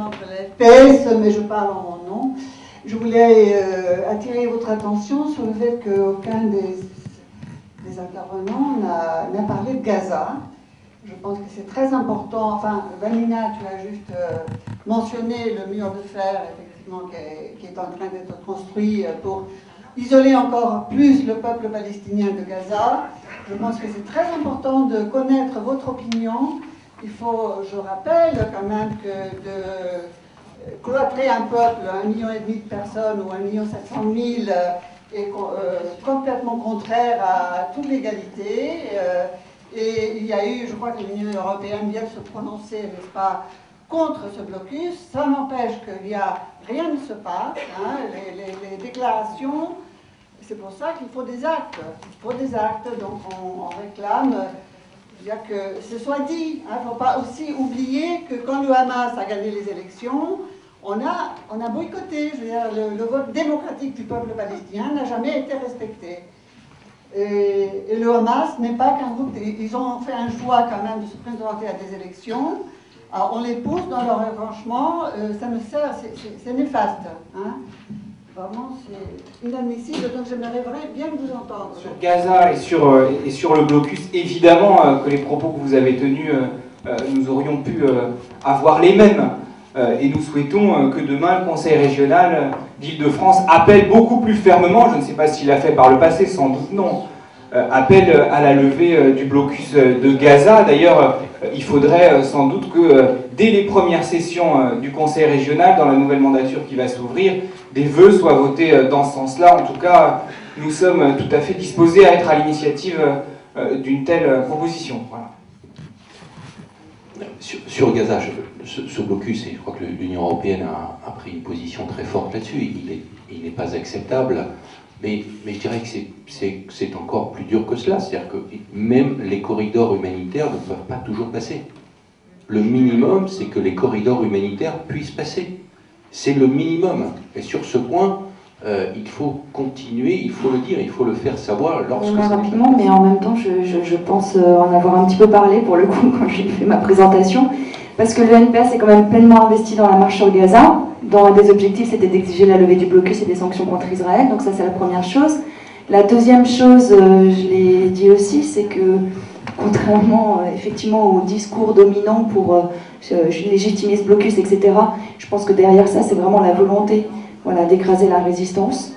Entre la FPS, mais je parle en mon nom. Je voulais attirer votre attention sur le fait qu'aucun des intervenants n'a parlé de Gaza. Je pense que c'est très important. Enfin, Vanina, tu as juste mentionné le mur de fer, effectivement, qui est en train d'être construit pour isoler encore plus le peuple palestinien de Gaza. Je pense que c'est très important de connaître votre opinion. Il faut, je rappelle quand même que de cloîtrer un peuple, 1,5 million de personnes ou 1,7 million est complètement contraire à toute l'égalité. Et il y a eu, je crois que l'Union européenne vient de se prononcer, n'est-ce pas, contre ce blocus. Ça n'empêche rien ne se passe. Hein, les déclarations, c'est pour ça qu'il faut des actes. Il faut des actes, donc on réclame. Que ce soit dit, il ne faut pas aussi oublier que quand le Hamas a gagné les élections, on a boycotté. Je veux dire, le vote démocratique du peuple palestinien n'a jamais été respecté. Et le Hamas n'est pas qu'un groupe. Ils ont fait un choix quand même de se présenter à des élections. Alors on les pousse dans leur retranchement, ça me sert, c'est néfaste. Hein. Vraiment, c'est inadmissible, donc j'aimerais bien vous entendre. Sur Gaza et sur le blocus, évidemment que les propos que vous avez tenus, nous aurions pu avoir les mêmes. Et nous souhaitons que demain, le Conseil régional d'Île-de-France appelle beaucoup plus fermement, je ne sais pas s'il l'a fait par le passé, sans doute non, appelle à la levée du blocus de Gaza. D'ailleurs, il faudrait sans doute que dès les premières sessions du Conseil régional, dans la nouvelle mandature qui va s'ouvrir, des vœux soient votés dans ce sens-là. En tout cas, nous sommes tout à fait disposés à être à l'initiative d'une telle proposition. Voilà. Sur Gaza, ce blocus, et je crois que l'Union européenne a pris une position très forte là-dessus, il n'est pas acceptable, mais je dirais que c'est encore plus dur que cela, c'est-à-dire que même les corridors humanitaires ne peuvent pas toujours passer. Le minimum, c'est que les corridors humanitaires puissent passer. C'est le minimum. Et sur ce point, il faut continuer, il faut le dire, il faut le faire savoir lorsque ça rapidement, mais en même temps, je pense en avoir un petit peu parlé, pour le coup, quand j'ai fait ma présentation, parce que le NPA s'est quand même pleinement investi dans la marche sur Gaza, dont un des objectifs, c'était d'exiger la levée du blocus et des sanctions contre Israël, donc ça, c'est la première chose. La deuxième chose, je l'ai dit aussi, c'est que, contrairement effectivement au discours dominant pour légitimer ce blocus, etc., je pense que derrière ça, c'est vraiment la volonté d'écraser la résistance.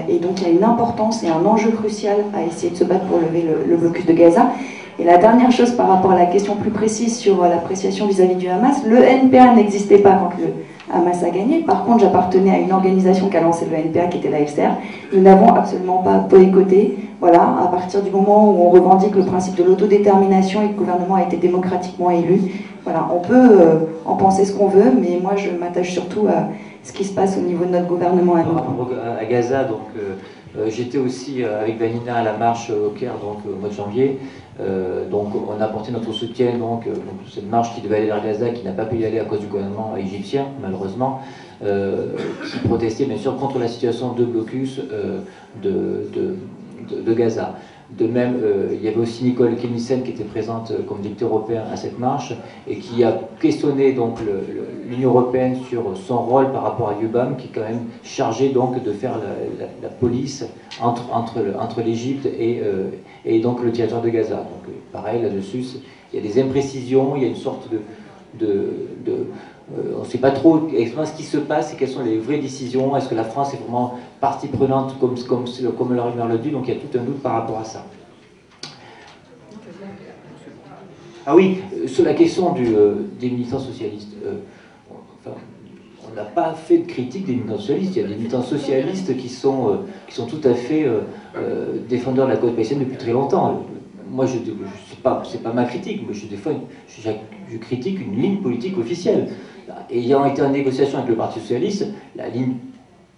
Et donc il y a une importance et un enjeu crucial à essayer de se battre pour lever le blocus de Gaza. Et la dernière chose par rapport à la question plus précise sur l'appréciation vis-à-vis du Hamas, le NPA n'existait pas quand le Hamas a gagné. Par contre, j'appartenais à une organisation qui a lancé le NPA, qui était la FCR. Nous n'avons absolument pas boycotté. Voilà, à partir du moment où on revendique le principe de l'autodétermination et que le gouvernement a été démocratiquement élu, voilà, on peut en penser ce qu'on veut, mais moi je m'attache surtout à ce qui se passe au niveau de notre gouvernement à nous. À Gaza, donc j'étais aussi avec Vanina à la marche au Caire, donc au mois de janvier. Donc on a apporté notre soutien donc cette marche qui devait aller vers Gaza, qui n'a pas pu y aller à cause du gouvernement égyptien, malheureusement, qui protestait bien sûr contre la situation de blocus de Gaza. De même, il y avait aussi Nicole Kenissen qui était présente comme députée européenne à cette marche et qui a questionné donc l'Union européenne sur son rôle par rapport à UBAM, qui est quand même chargé donc de faire la police entre l'Égypte et donc le territoire de Gaza. Donc pareil là-dessus, il y a des imprécisions, il y a une sorte on ne sait pas trop exactement ce qui se passe et quelles sont les vraies décisions. Est-ce que la France est vraiment partie prenante comme la rumeur le dit? Donc il y a tout un doute par rapport à ça. Ah oui, sur la question des militants socialistes, on n'a pas fait de critique des militants socialistes. Il y a des militants socialistes qui sont tout à fait défendeurs de la cause palestinienne depuis très longtemps. Moi, c'est pas ma critique, mais je critique une ligne politique officielle. Ayant été en négociation avec le Parti socialiste, la ligne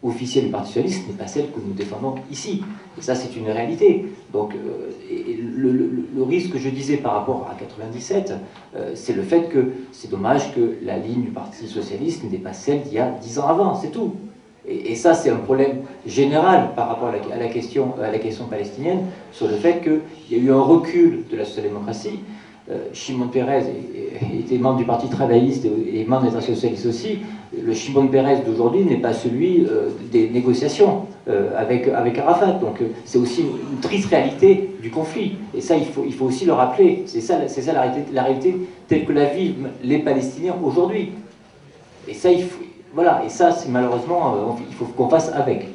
officielle du Parti socialiste n'est pas celle que nous défendons ici. Et ça, c'est une réalité. Donc, le risque que je disais par rapport à 97, c'est le fait que c'est dommage que la ligne du Parti socialiste n'était pas celle d'il y a 10 ans avant, c'est tout. Et ça, c'est un problème général par rapport à la question palestinienne, sur le fait qu'il y a eu un recul de la social-démocratie, Shimon Peres était membre du Parti travailliste et membre des socialistes aussi. Le Shimon Peres d'aujourd'hui n'est pas celui des négociations avec Arafat. Donc c'est aussi une triste réalité du conflit. Et ça, il faut aussi le rappeler. C'est ça la réalité telle que la vivent les Palestiniens aujourd'hui. Et ça, voilà. Et ça, c'est malheureusement, il faut qu'on fasse avec.